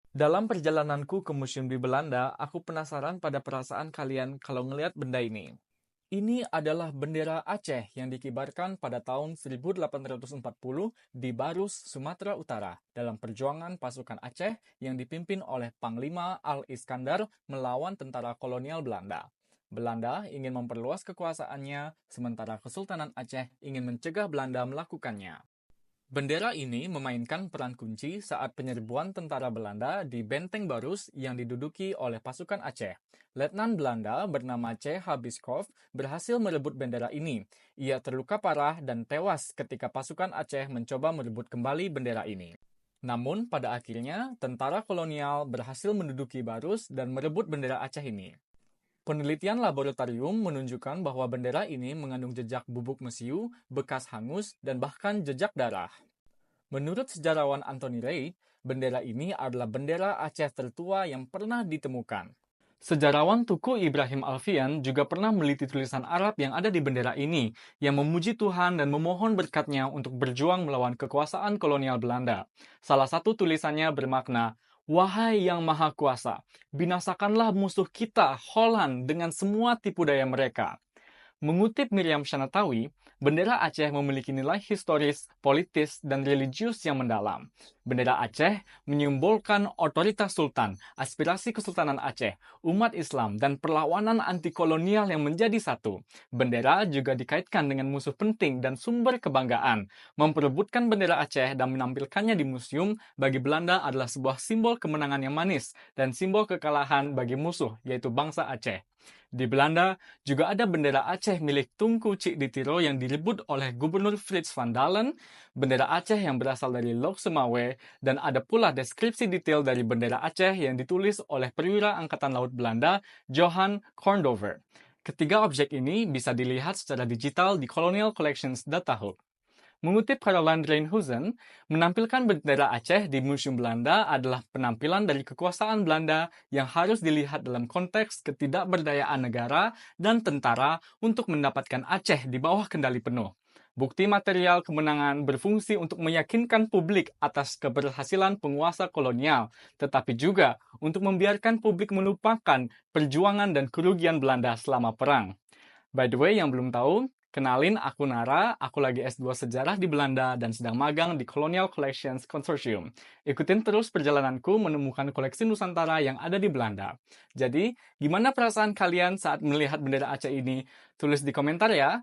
Dalam perjalananku ke museum di Belanda, aku penasaran pada perasaan kalian kalau ngelihat benda ini. Ini adalah bendera Aceh yang dikibarkan pada tahun 1840 di Barus, Sumatera Utara dalam perjuangan pasukan Aceh yang dipimpin oleh Panglima Al-Iskandar melawan tentara kolonial Belanda. Belanda ingin memperluas kekuasaannya, sementara Kesultanan Aceh ingin mencegah Belanda melakukannya. Bendera ini memainkan peran kunci saat penyerbuan tentara Belanda di Benteng Barus yang diduduki oleh pasukan Aceh. Letnan Belanda bernama C. H. Biskov berhasil merebut bendera ini. Ia terluka parah dan tewas ketika pasukan Aceh mencoba merebut kembali bendera ini. Namun, pada akhirnya, tentara kolonial berhasil menduduki Barus dan merebut bendera Aceh ini. Penelitian laboratorium menunjukkan bahwa bendera ini mengandung jejak bubuk mesiu, bekas hangus, dan bahkan jejak darah. Menurut sejarawan Anthony Reid, bendera ini adalah bendera Aceh tertua yang pernah ditemukan. Sejarawan Tuku Ibrahim Alfian juga pernah meliti tulisan Arab yang ada di bendera ini, yang memuji Tuhan dan memohon berkatnya untuk berjuang melawan kekuasaan kolonial Belanda. Salah satu tulisannya bermakna, "Wahai yang Maha Kuasa, binasakanlah musuh kita, Holland, dengan semua tipu daya mereka." Mengutip Miriam Shanatawi, bendera Aceh memiliki nilai historis, politis, dan religius yang mendalam. Bendera Aceh menyimbolkan otoritas sultan, aspirasi Kesultanan Aceh, umat Islam, dan perlawanan anti-kolonial yang menjadi satu. Bendera juga dikaitkan dengan musuh penting dan sumber kebanggaan. Memperebutkan bendera Aceh dan menampilkannya di museum bagi Belanda adalah sebuah simbol kemenangan yang manis dan simbol kekalahan bagi musuh, yaitu bangsa Aceh. Di Belanda, juga ada bendera Aceh milik Tunku Cik Ditiro yang direbut oleh Gubernur Frits van Dalen, bendera Aceh yang berasal dari Lok Semawe, dan ada pula deskripsi detail dari bendera Aceh yang ditulis oleh perwira Angkatan Laut Belanda, Johan Korndover. Ketiga objek ini bisa dilihat secara digital di Colonial Collections Datahub. Mengutip Caroline Reinhusen, menampilkan bendera Aceh di Museum Belanda adalah penampilan dari kekuasaan Belanda yang harus dilihat dalam konteks ketidakberdayaan negara dan tentara untuk mendapatkan Aceh di bawah kendali penuh. Bukti material kemenangan berfungsi untuk meyakinkan publik atas keberhasilan penguasa kolonial, tetapi juga untuk membiarkan publik melupakan perjuangan dan kerugian Belanda selama perang. By the way, yang belum tahu, kenalin aku Nara, aku lagi S2 Sejarah di Belanda dan sedang magang di Colonial Collections Consortium. Ikutin terus perjalananku menemukan koleksi Nusantara yang ada di Belanda. Jadi, gimana perasaan kalian saat melihat bendera Aceh ini? Tulis di komentar ya.